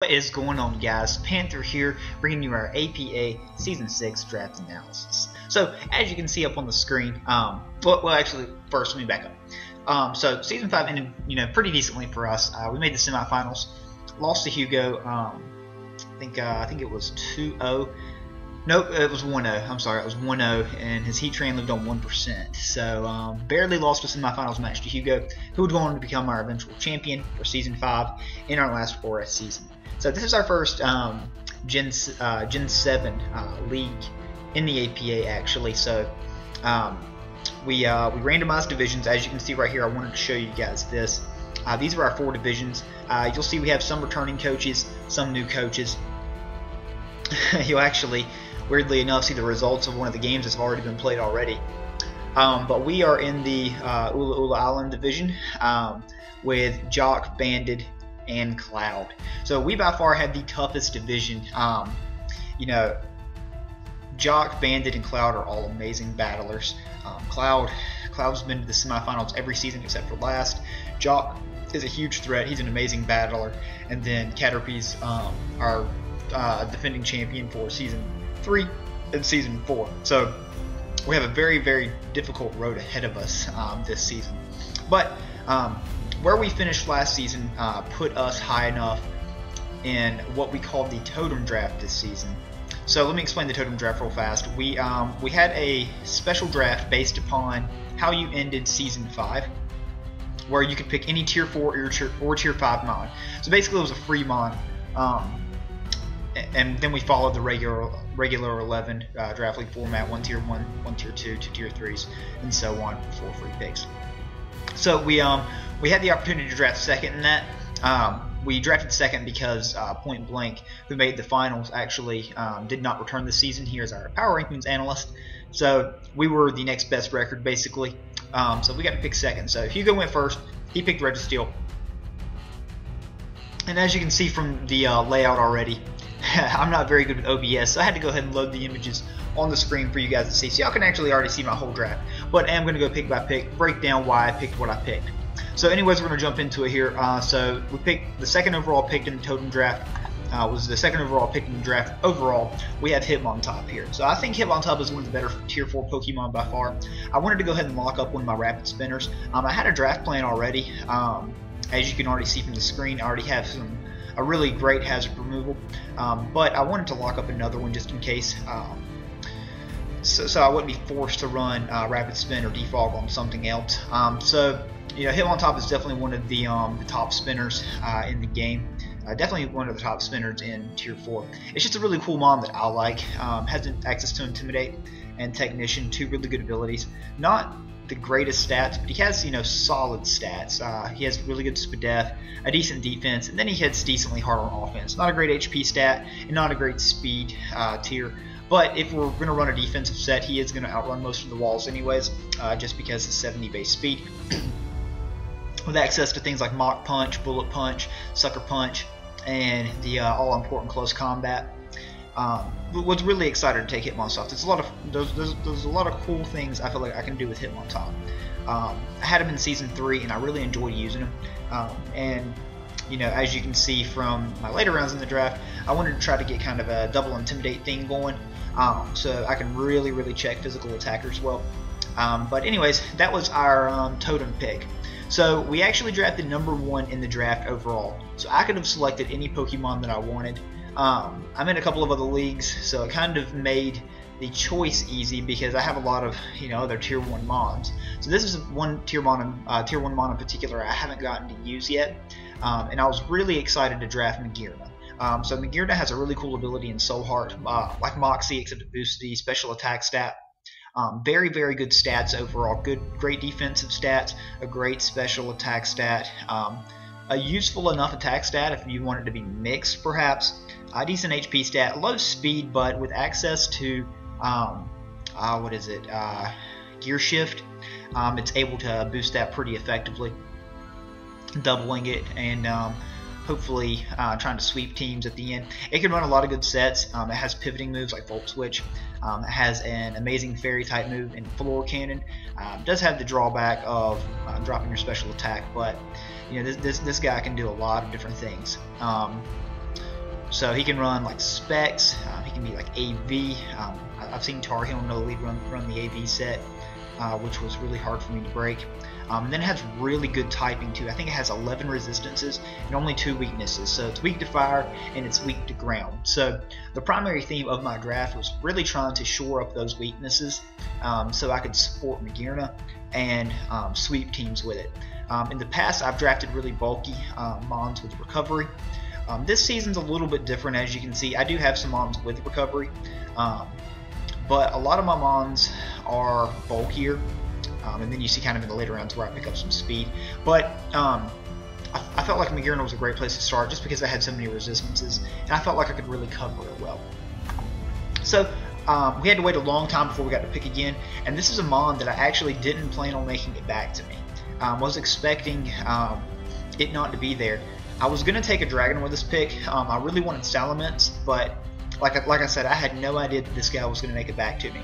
What is going on, guys? Panther here, bringing you our APA Season 6 draft analysis. So, as you can see up on the screen, actually, first let me back up. So, Season 5 ended, pretty decently for us. We made the semifinals, lost to Hugo. I think it was 2-0. Nope, it was 1-0. I'm sorry, it was 1-0, and his heat train lived on 1%. So, barely lost the semifinals match to Hugo, who would go on to become our eventual champion for Season 5 in our last 4S season. So, this is our first Gen 7 league in the APA, actually. So, we randomized divisions. As you can see right here, I wanted to show you guys this. These are our 4 divisions. You'll see we have some returning coaches, some new coaches. You'll actually, weirdly enough, see the results of one of the games that's already been played already. But we are in the Ula Ula Island division with Jock, Bandit, and Cloud. So we by far had the toughest division. Jock, Bandit, and Cloud are all amazing battlers. Cloud's been to the semifinals every season except for last. Jock is a huge threat. He's an amazing battler. And then Caterpie's our defending champion for Season 3 and Season 4. So we have a very, very difficult road ahead of us this season. But where we finished last season put us high enough in what we called the Totem Draft this season. So let me explain the Totem Draft real fast. We had a special draft based upon how you ended Season 5, where you could pick any Tier 4 or Tier 5 mon. So basically it was a free mon. And then we followed the regular 11 draft league format: 1 Tier 1, 1 Tier 2, 2 Tier 3s, and so on, 4 free picks. So we had the opportunity to draft second in that. We drafted second because Point Blank, who made the finals, actually did not return this season. He is our power rankings analyst. So we were the next best record, basically. So we got to pick second. So Hugo went first. He picked Registeel. And as you can see from the layout already, I'm not very good with OBS, so I had to go ahead and load the images on the screen for you guys to see. So y'all can actually already see my whole draft. But I am going to go pick by pick, break down why I picked what I picked. So anyways, we're going to jump into it here. So we picked the second overall pick in the Totem Draft. Was the second overall pick in the draft overall. We have Hitmontop here. So I think Hitmontop is one of the better Tier 4 Pokemon by far. I wanted to go ahead and lock up one of my Rapid Spinners. I had a draft plan already. As you can already see from the screen, I already have a really great hazard removal. But I wanted to lock up another one just in case. So I wouldn't be forced to run Rapid Spin or Defog on something else. Hitmontop is definitely one of the top spinners in the game. Definitely one of the top spinners in Tier 4. It's just a really cool mon that I like. Has access to Intimidate and Technician, 2 really good abilities. Not the greatest stats, but he has solid stats. He has really good SPDEF, a decent defense, and then he hits decently hard on offense. Not a great HP stat, and not a great speed tier. But if we're going to run a defensive set, he is going to outrun most of the walls anyways, just because of 70 base speed. With access to things like Mach Punch, Bullet Punch, Sucker Punch, and the all-important close combat. Was really excited to take Hitmontop. There's a lot of cool things I feel like I can do with Hitmontop. I had him in Season 3, and I really enjoyed using him. As you can see from my later rounds in the draft, I wanted to try to get kind of a double Intimidate thing going, so I can really check physical attackers well. But anyways, that was our Totem pick. So we actually drafted number 1 in the draft overall. So I could have selected any Pokemon that I wanted. I'm in a couple of other leagues, so it kind of made the choice easy because I have a lot of other Tier 1 mons. So this is one Tier 1 mon in particular I haven't gotten to use yet, and I was really excited to draft Magearna. So Magearna has a really cool ability in Soul Heart, like Moxie, except it boosts the special attack stat. Very good stats overall. Great defensive stats, a great special attack stat, a useful enough attack stat if you want it to be mixed, perhaps. A decent HP stat, low speed, but with access to Gear Shift, it's able to boost that pretty effectively, doubling it and hopefully trying to sweep teams at the end. It can run a lot of good sets. It has pivoting moves like Volt Switch. It has an amazing Fairy type move in Floor Cannon. It does have the drawback of dropping your special attack, but this guy can do a lot of different things. So he can run like specs, he can be like AV. I've seen Tar Heel No Lead run the AV set, which was really hard for me to break. And then it has really good typing too. I think it has 11 resistances and only 2 weaknesses. So it's weak to fire and it's weak to ground. So the primary theme of my draft was really trying to shore up those weaknesses so I could support Magearna and sweep teams with it. In the past, I've drafted really bulky Mons with recovery. This season's a little bit different, as you can see. I do have some Mons with recovery, but a lot of my Mons are bulkier. And then you see kind of in the later rounds where I pick up some speed. But I felt like Magearna was a great place to start just because I had so many resistances, and I felt like I could really cover it well. So we had to wait a long time before we got to pick again, and this is a Mon that I actually didn't plan on making it back to me. Was expecting it not to be there. I was going to take a Dragon with this pick. I really wanted Salamence, but like I said, I had no idea that this guy was going to make it back to me.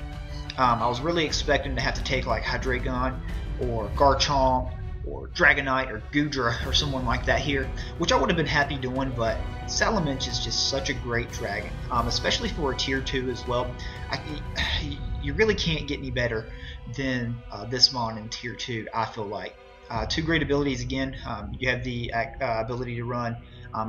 I was really expecting to have to take like Hydreigon or Garchomp or Dragonite or Goodra or someone like that here, which I would have been happy doing, but Salamence is just such a great dragon, especially for a tier 2 as well. You really can't get any better than this Mon in tier 2, I feel like. 2 great abilities again. You have the ability to run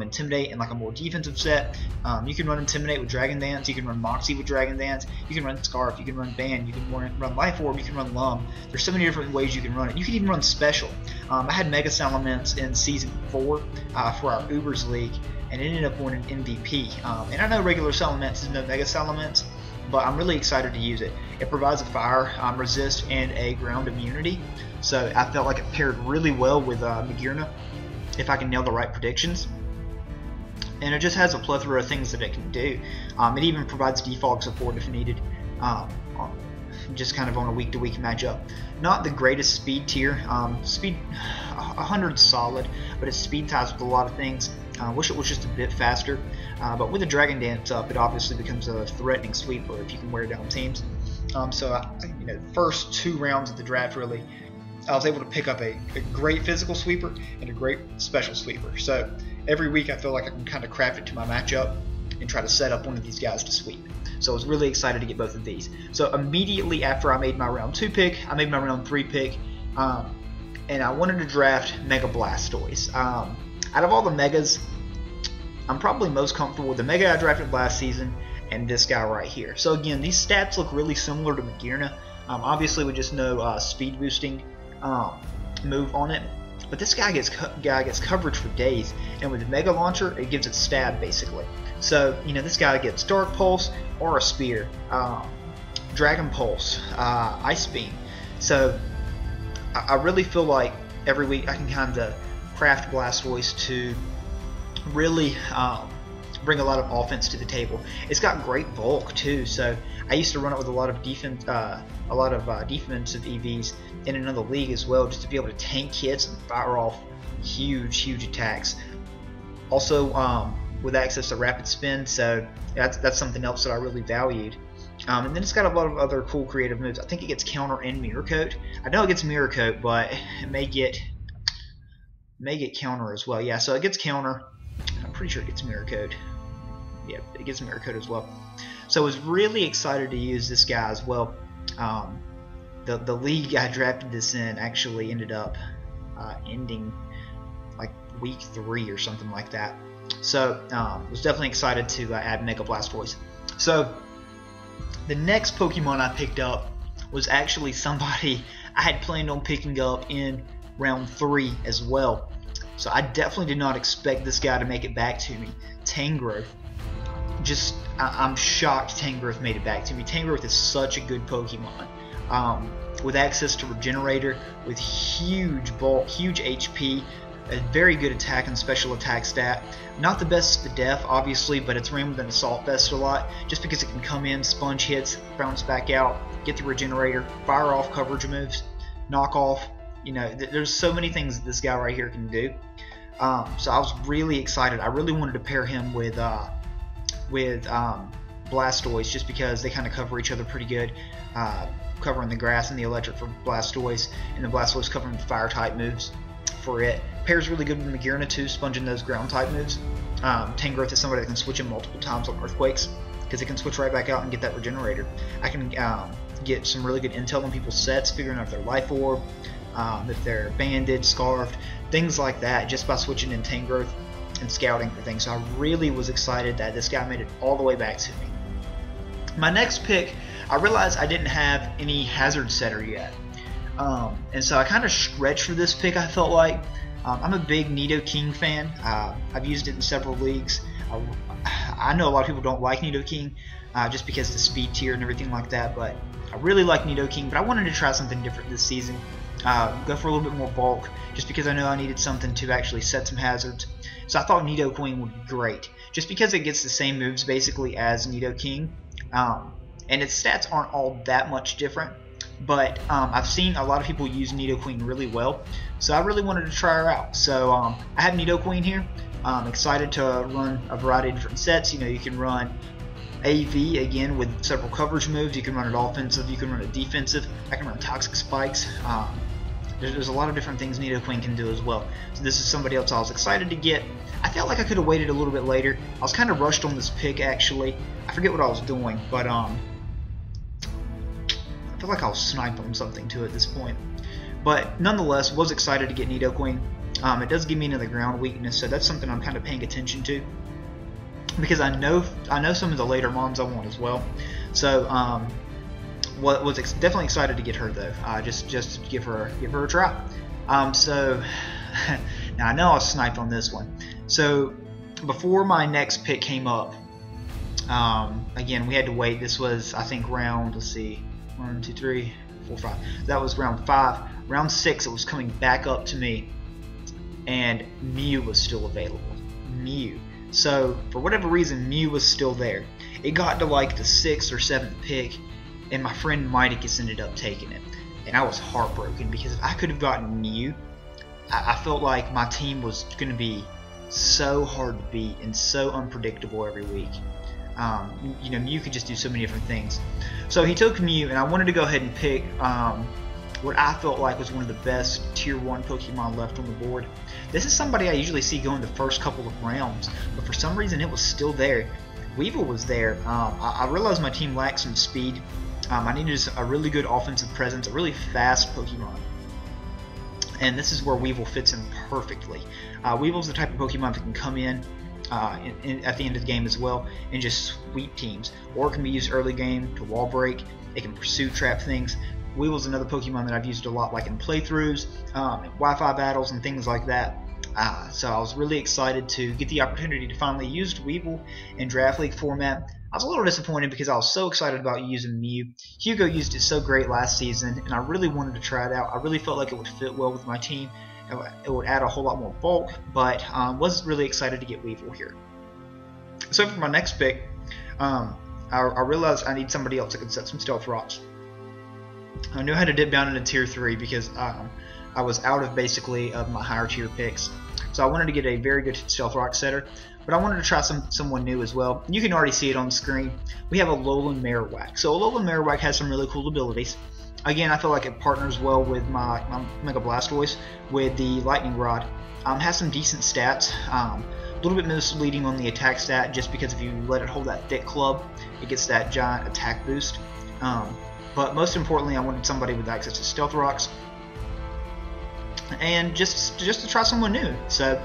Intimidate in like a more defensive set. You can run Intimidate with Dragon Dance, you can run Moxie with Dragon Dance, you can run Scarf, you can run Ban, you can run Life Orb, you can run Lum. There's so many different ways you can run it. You can even run Special. I had Mega Salamence in Season 4 for our Ubers League, and it ended up winning MVP. And I know regular Salamence is no Mega Salamence, but I'm really excited to use it. It provides a fire resist and a ground immunity, so I felt like it paired really well with Magearna if I can nail the right predictions. And it just has a plethora of things that it can do. It even provides defog support if needed, just kind of on a week-to-week matchup. Not the greatest speed tier. Speed 100's solid, but its speed ties with a lot of things. Wish it was just a bit faster, but with the Dragon Dance up, it obviously becomes a threatening sweeper if you can wear down teams. So the first 2 rounds of the draft, really, I was able to pick up a great physical sweeper and a great special sweeper. So every week I feel like I can kind of craft it to my matchup and try to set up one of these guys to sweep. So I was really excited to get both of these. So immediately after I made my round 2 pick, I made my round 3 pick, and I wanted to draft Mega Blastoise. Out of all the Megas, I'm probably most comfortable with the Mega I drafted last season and this guy right here. So again, these stats look really similar to Magearna. Obviously with just no speed boosting move on it, but this guy gets coverage for days, and with the Mega Launcher, it gives it stab basically. So this guy gets Dark Pulse, Aura Spear, Dragon Pulse, Ice Beam. So I really feel like every week I can kind of craft Blastoise to really bring a lot of offense to the table. It's got great bulk too, so I used to run it with a lot of defensive EVs in another league as well, just to be able to tank hits and fire off huge attacks. Also, with access to rapid spin, so that's something else that I really valued. And then it's got a lot of other cool creative moves. I think it gets Counter and Mirror Coat. I know it gets Mirror Coat, but it may get Counter as well. Yeah, so it gets Counter. I'm pretty sure it gets Mirror Coat. Yeah, it gets Mirror Coat as well. So I was really excited to use this guy as well. The league I drafted this in actually ended up ending like week 3 or something like that. So was definitely excited to add Mega Blastoise. So the next Pokemon I picked up was actually somebody I had planned on picking up in round 3 as well. So I definitely did not expect this guy to make it back to me. Tangrowth. I'm shocked Tangrowth made it back to me. Tangrowth is such a good Pokemon. With access to Regenerator, with huge bulk, huge HP, a very good attack and special attack stat. Not the best to def, obviously, but it's ran with an Assault Vest a lot, just because it can come in, sponge hits, bounce back out, get the Regenerator, fire off coverage moves, knock off. There's so many things that this guy right here can do. So I was really excited. I really wanted to pair him with Blastoise, just because they kind of cover each other pretty good. Covering the grass and the electric for Blastoise, and the Blastoise covering the fire type moves for it. Pairs really good with Magearna too, sponging those ground type moves. Tangrowth is somebody that can switch in multiple times on Earthquakes, because it can switch right back out and get that Regenerator. I can get some really good intel on people's sets, figuring out if they're Life Orb, if they're banded, scarfed, things like that, just by switching in Tangrowth and scouting for things. So I really was excited that this guy made it all the way back to me. My next pick, I realized I didn't have any Hazard Setter yet. And so I kind of stretched for this pick, I felt like. I'm a big Nidoking fan. I've used it in several leagues. I know a lot of people don't like Nidoking just because of the speed tier and everything like that, but I really like Nidoking, but I wanted to try something different this season. Go for a little bit more bulk, just because I know I needed something to actually set some hazards. So I thought Nidoking would be great, just because it gets the same moves basically as Nidoking, and its stats aren't all that much different. But I've seen a lot of people use Nidoking really well, so I really wanted to try her out. So I have Nidoking here. I'm excited to run a variety of different sets. You know, you can run AV again with several coverage moves. You can run it offensive. You can run it defensive. I can run Toxic Spikes. There's a lot of different things Nidoking can do as well. So this is somebody else I was excited to get. I felt like I could have waited a little bit later. I was kind of rushed on this pick actually. I forget what I was doing, but I feel like I was sniped on something too at this point. But nonetheless, was excited to get Nidoking. It does give me another ground weakness, so that's something I'm kind of paying attention to, because I know some of the later mons I want as well. So was definitely excited to get her though, just to give her a try. So now I know I was sniped on this one. So before my next pick came up, again we had to wait. This was, I think, round, let's see, 1, 2, 3, 4, 5. That was round 5. Round 6, it was coming back up to me, and Mew was still available. Mew. So for whatever reason, Mew was still there. It got to like the 6th or 7th pick, and my friend Mighticus ended up taking it, and I was heartbroken, because if I could have gotten Mew, I felt like my team was going to be so hard to beat and so unpredictable every week. You know, Mew could just do so many different things. So he took Mew, and I wanted to go ahead and pick what I felt like was one of the best Tier 1 Pokemon left on the board. This is somebody I usually see go in the first couple of rounds, but for some reason it was still there. Weevil was there. I realized my team lacked some speed. I needed a really good offensive presence, a really fast Pokemon. And this is where Weevil fits in perfectly. Weevil's the type of Pokemon that can come in at the end of the game as well and just sweep teams, or it can be used early game to wall break. It can pursue trap things. Weevil's another Pokemon that I've used a lot, like in playthroughs, Wi-Fi battles, and things like that. So I was really excited to get the opportunity to finally use Weevil in Draft League format. I was a little disappointed because I was so excited about using Mew. Hugo used it so great last season, and I really wanted to try it out. I really felt like it would fit well with my team. It would add a whole lot more bulk, but was really excited to get Weevil here. So for my next pick, I realized I need somebody else that could set some Stealth Rocks. I knew how to dip down into Tier 3 because I was out of basically of my higher tier picks. So I wanted to get a very good Stealth Rock setter, but I wanted to try someone new as well. You can already see it on the screen. We have Alolan Marowak. So Alolan Marowak has some really cool abilities. Again, I feel like it partners well with my Mega Blastoise with the Lightning Rod. Has some decent stats. A little bit misleading on the attack stat, just because if you let it hold that thick club, it gets that giant attack boost. But most importantly, I wanted somebody with access to Stealth Rocks, and just to try someone new. So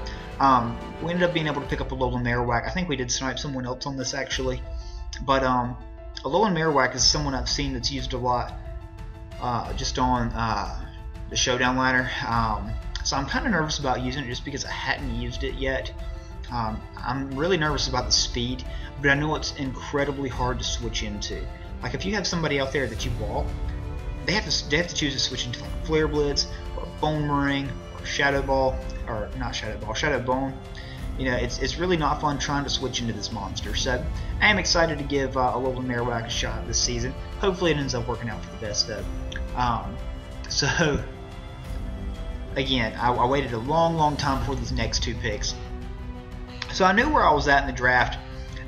we ended up being able to pick up Alolan Marowak. I think we did snipe someone else on this actually, but Alolan Marowak is someone I've seen that's used a lot, just on the Showdown ladder. So I'm kind of nervous about using it just because I hadn't used it yet. I'm really nervous about the speed, but I know it's incredibly hard to switch into. Like if you have somebody out there that you wall, they have to choose to switch into like Flare Blitz or Bone Ring or Shadow Ball, or not Shadow Ball, Shadow Bone. You know, it's really not fun trying to switch into this monster. So I am excited to give Alolan Marowak a shot this season. Hopefully it ends up working out for the best though. So again, I waited a long time before these next two picks. So I knew where I was at in the draft,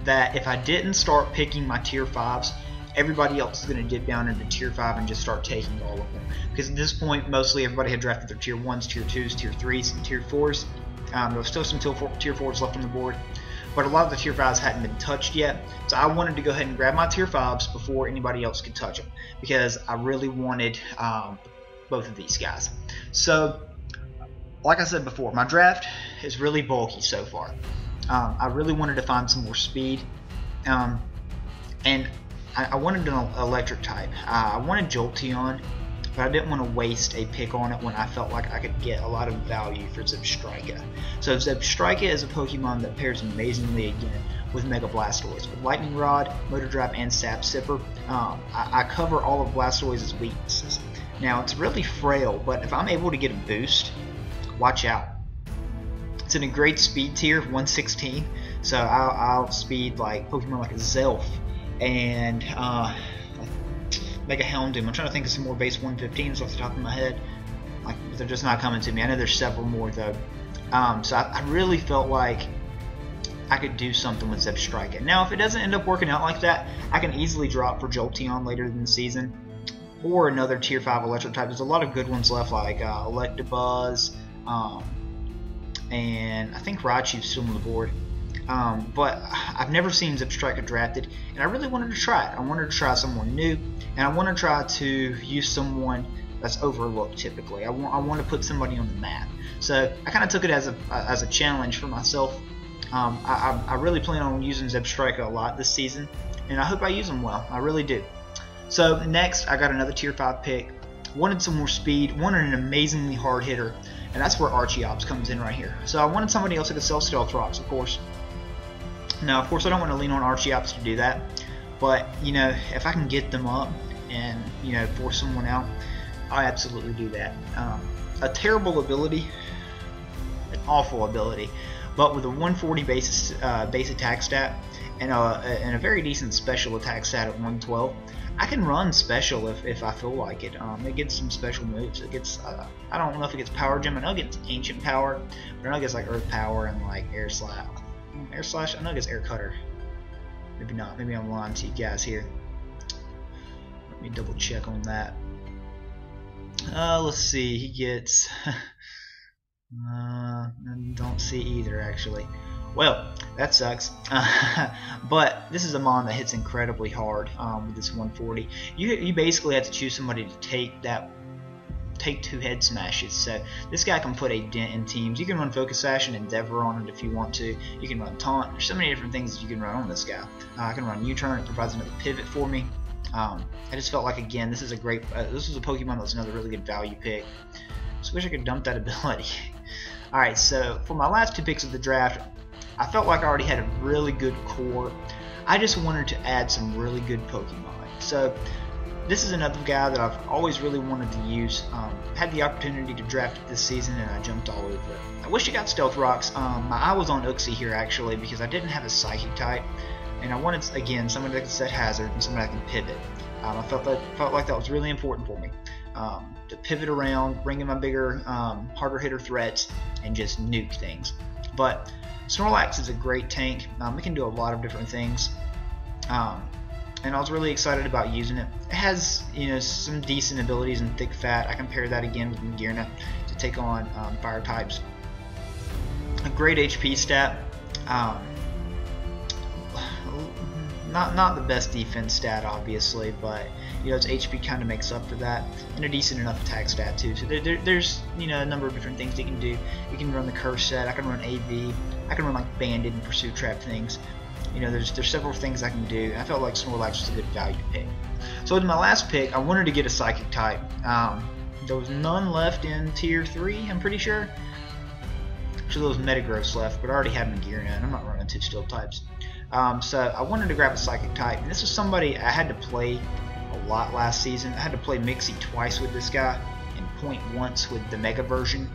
that if I didn't start picking my Tier 5s, everybody else is going to dip down into Tier 5 and just start taking all of them. Because at this point, mostly everybody had drafted their Tier 1s, Tier 2s, Tier 3s, and Tier 4s. There was still some Tier 4s left on the board. but a lot of the tier 5s hadn't been touched yet, so I wanted to go ahead and grab my tier 5s before anybody else could touch them, because I really wanted both of these guys. So like I said before, my draft is really bulky so far. I really wanted to find some more speed, and I wanted an electric type. I wanted Jolteon, but I didn't want to waste a pick on it when I felt like I could get a lot of value for Zebstrika. So Zebstrika is a Pokemon that pairs amazingly again with Mega Blastoise. With Lightning Rod, Motor Drive, and Sap Sipper, I cover all of Blastoise's weaknesses. Now, it's really frail, but if I'm able to get a boost, watch out. It's in a great speed tier, 116, so I'll speed like Pokemon like a Zelf and Mega Houndoom. I'm trying to think of some more base 115s off the top of my head. Like, they're just not coming to me. I know there's several more though. So I really felt like I could do something with Zebstrika. Now, if it doesn't end up working out like that, I can easily drop for Jolteon later in the season, or another tier 5 electric type. There's a lot of good ones left, like Electabuzz, and I think Raichu's still on the board. But I've never seen Zebstrika drafted, and I really wanted to try it. I wanted to try someone new, and I want to try to use someone that's overlooked typically. I want to put somebody on the map. So I kind of took it as a challenge for myself. I really plan on using Zebstrika a lot this season, and I hope I use them well. I really do. So next, I got another tier 5 pick. Wanted some more speed, wanted an amazingly hard hitter, and that's where Archeops comes in right here. So I wanted somebody else that could sell Stealth Rocks, of course. Now, of course, I don't want to lean on Archeops to do that, but, you know, if I can get them up and, you know, force someone out, I absolutely do that. A terrible ability, an awful ability, but with a 140 base attack stat and a very decent special attack stat at 112, I can run special if I feel like it. It gets some special moves. It gets I don't know if it gets Power Gem. I know it gets Ancient Power, but I know it gets like Earth Power and like Air Slash. I know it gets Air Cutter. Maybe not. Maybe I'm lying to you guys here. Let me double check on that. Let's see. He gets. I don't see either actually. Well, that sucks. But this is a mon that hits incredibly hard with this 140. You basically have to choose somebody to take 2 head smashes. So this guy can put a dent in teams. You can run Focus Sash and Endeavor on it if you want to. You can run Taunt. There's so many different things that you can run on this guy. I can run U-Turn. It provides another pivot for me. I just felt like, again, this is a great. This was a Pokemon that's another really good value pick. Just wish I could dump that ability. All right, so for my last 2 picks of the draft, I felt like I already had a really good core. I just wanted to add some really good Pokemon. So this is another guy that I've always really wanted to use. Had the opportunity to draft it this season, and I jumped all over it. I wish I got Stealth Rocks. My eye was on Uxie here actually because I didn't have a Psychic type, and I wanted, again, somebody that can set Hazard and somebody that can pivot. I felt like that was really important for me. To pivot around, bring in my bigger, harder hitter threats, and just nuke things. But Snorlax is a great tank. It can do a lot of different things, and I was really excited about using it. It has, you know, some decent abilities in Thick Fat. I compare that again with Magearna to take on fire types. A great HP stat. Not the best defense stat, obviously, but you know, its HP kind of makes up for that, and a decent enough attack stat too. So there's, you know, a number of different things you can do. You can run the Curse set. I can run AV. I can run like Banded and Pursuit Trap things. You know, there's several things I can do, and I felt like Snorlax was a good value pick. So with my last pick, I wanted to get a Psychic type. There was none left in Tier 3, I'm pretty sure. Actually, there was Metagross left, but I already had Magearna, and I'm not running 2 Steel types. So I wanted to grab a Psychic type, and this was somebody I had to play a lot last season. I had to play Mixie twice with this guy, and Point once with the Mega version.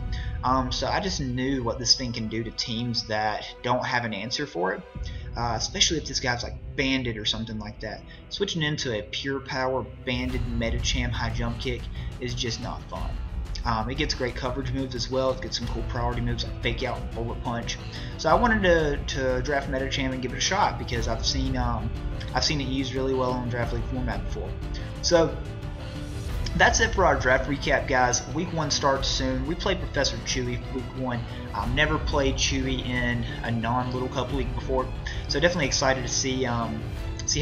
So I just knew what this thing can do to teams that don't have an answer for it, especially if this guy's like Banded or something like that. Switching into a Pure Power Banded Medicham High Jump Kick is just not fun. It gets great coverage moves as well. It gets some cool priority moves like Fake Out and Bullet Punch. So I wanted to draft Medicham and give it a shot because I've seen it used really well on Draft League format before. So that's it for our draft recap, guys. Week 1 starts soon. We played Professor Chewy week 1. I've never played Chewy in a non-Little Cup league before, so definitely excited to see how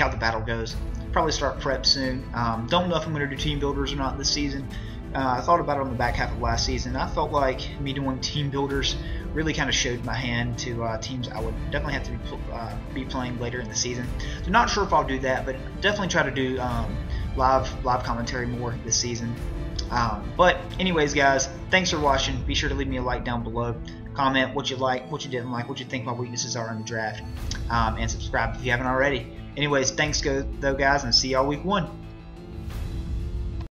the battle goes. Probably start prep soon. Don't know if I'm going to do team builders or not this season. I thought about it on the back half of last season. I felt like me doing team builders really kind of showed my hand to teams I would definitely have to be playing later in the season. So not sure if I'll do that, but definitely try to do live commentary more this season. But anyways, guys, thanks for watching. Be sure to leave me a like down below. Comment what you like, what you didn't like, what you think my weaknesses are in the draft, and subscribe if you haven't already. Anyways, thanks though, guys, and see y'all week 1.